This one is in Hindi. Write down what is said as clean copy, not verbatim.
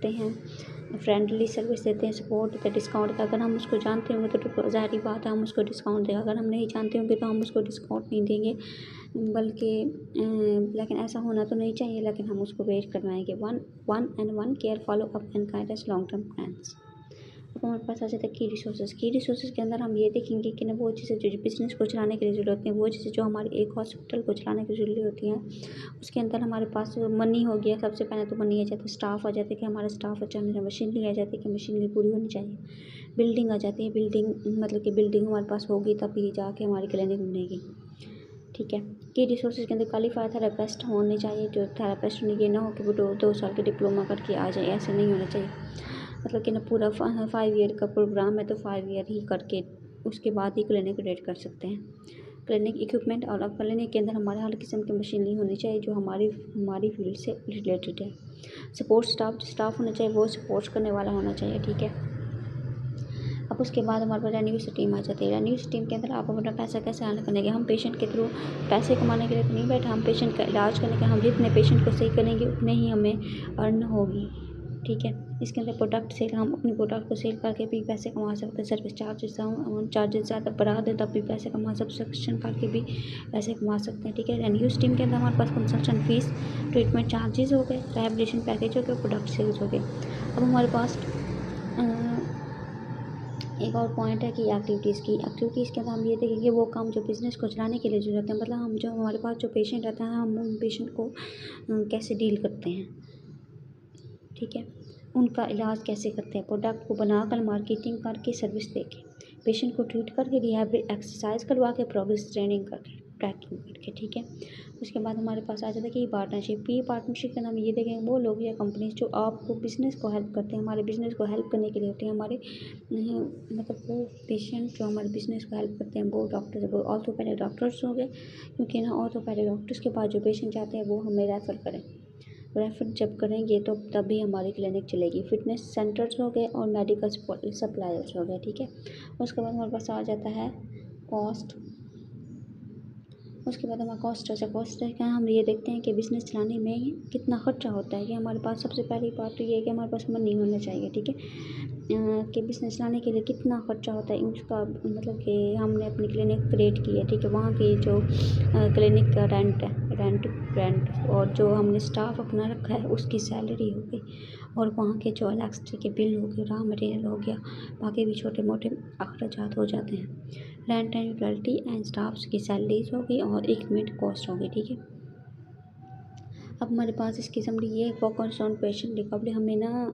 सकते हैं, फ्रेंडली सर्विस देते हैं, सपोर्ट देते हैं, डिस्काउंट का। अगर हम उसको जानते होंगे तो ज़ाहिर बात है हम उसको डिस्काउंट देंगे, अगर हम नहीं जानते होंगे तो हम उसको डिस्काउंट नहीं देंगे। बल्कि लेकिन ऐसा होना तो नहीं चाहिए, लेकिन हम उसको वेट करवाएंगे। One care follow up and guidance long term plans. अब हमारे पास आ जाता है की रिसोर्सेज के अंदर हम ये देखेंगे कि ना वो चीज़ें जो बिज़नेस को चलाने के लिए ज़रूरत होती हैं, वो चीज़ें जो हमारी एक हॉस्पिटल को चलाने के लिए ज़रूरी होती हैं, उसके अंदर हमारे पास मनी हो गया। सबसे पहले तो मनी आ जाता है, स्टाफ आ जाता है कि हमारा स्टाफ अच्छा होना चाहिए, मशीनरी आ जाती है कि मशीनरी पूरी होनी चाहिए, बिल्डिंग आ जाती है, बिल्डिंग मतलब कि बिल्डिंग हमारे पास होगी तभी जाके हमारी क्लिनिक बनेगी। ठीक है, की रिसोर्सेज के अंदर क्वालिफाइड थेरेपिस्ट होने चाहिए। जो थेरेपिस्ट ये ना हो कि वो 2 साल के डिप्लोमा करके आ जाए, ऐसे नहीं होना चाहिए। मतलब कि ना पूरा 5 ईयर का प्रोग्राम है तो 5 ईयर ही करके उसके बाद ही क्लिनिक रेट कर सकते हैं। क्लिनिक इक्विपमेंट और क्लिनिक के अंदर हमारे हर किस्म की मशीनरी होनी चाहिए जो हमारी फील्ड से रिलेटेड है। सपोर्ट स्टाफ होना चाहिए, वो सपोर्ट करने वाला होना चाहिए। ठीक है, अब उसके बाद हमारे पास रेन्यूस टीम आ जाती है। रेन्यूस टीम के अंदर आप अपना पैसा कैसे अर्न करेंगे। हम पेशेंट के थ्रू पैसे कमाने के लिए तो नहीं बैठे, हम पेशेंट का इलाज करने के, हम जितने पेशेंट को सही करेंगे उतने ही हमें अर्न होगी। ठीक है, इसके अंदर प्रोडक्ट सेल, हम अपने प्रोडक्ट को सेल करके भी पैसे कमा सकते हैं। सर्विस चार्जेस हम चार्जेस ज़्यादा बढ़ा दें तब भी पैसे कमा, सब्सक्रिप्शन करके भी पैसे कमा सकते हैं। ठीक है, रेन्यूस टीम के अंदर हमारे पास कंसल्टेंट फीस, ट्रीटमेंट चार्जेस हो गए, रिहैबिलिटेशन पैकेज हो गए, प्रोडक्ट सेल्स हो गए। अब हमारे पास एक और पॉइंट है कि एक्टिविटीज़ के अंदर हम ये देखेंगे वो काम जो बिज़नेस को चलाने के लिए ज़रूरत है। मतलब हम जो हमारे पास जो पेशेंट रहता है हम उन पेशेंट को कैसे डील करते हैं। ठीक है, उनका इलाज कैसे करते हैं, प्रोडक्ट को बनाकर मार्केटिंग करके सर्विस देके, पेशेंट को ट्रीट करके, रिहैबिलिट एक्सरसाइज करवा के, प्रोग्रेस ट्रेनिंग करके, ट्रैकिंग करके। ठीक है, उसके बाद हमारे पास आ जाता है कि पार्टनरशिप के अंदर हम ये देखेंगे वो लोग या कंपनीज जो आपको बिज़नेस को हेल्प करते हैं, हमारे बिज़नेस को हेल्प करने के लिए होते हैं। हमारे मतलब वो पेशेंट जो हमारे बिज़नेस को हेल्प करते हैं वो डॉक्टर, वो ऑर्थोपेडिक डॉक्टर्स हो गए, क्योंकि ना ऑर्थोपेडिक डॉक्टर्स के पास जो पेशेंट जाते हैं वो हमें रेफ़र करें। रेफर जब करेंगे तो तभी हमारी क्लिनिक चलेगी। फिटनेस सेंटर्स हो गए और मेडिकल सप्लायर्स हो गए। ठीक है, उसके बाद हमारे पास आ जाता है कॉस्ट। उसके बाद हमारा कॉस्ट है क्या, हम ये देखते हैं कि बिज़नेस चलाने में कितना खर्चा होता है। कि हमारे पास सबसे पहली बात तो ये है कि हमारे पास मनी होना चाहिए। ठीक है, कि बिज़नेस चलाने के लिए कितना खर्चा होता है उसका मतलब कि हमने अपनी क्लिनिक क्रिएट की है। ठीक है, वहाँ की जो क्लिनिक का रेंट और जो हमने स्टाफ अपना रखा है उसकी सैलरी हो गई, और वहाँ के जो इलेक्ट्रिसिटी के बिल हो गए, रॉ मटेरियल हो गया, बाकी भी छोटे मोटे अखराजात हो जाते हैं। Rent and utility and staffs की सैलरीज हो गई और इक्विपमेंट कॉस्ट हो गई। ठीक है, अब हमारे पास इसकी समरी ये फोकस ऑन पेशेंट रिकवरी। हमें ना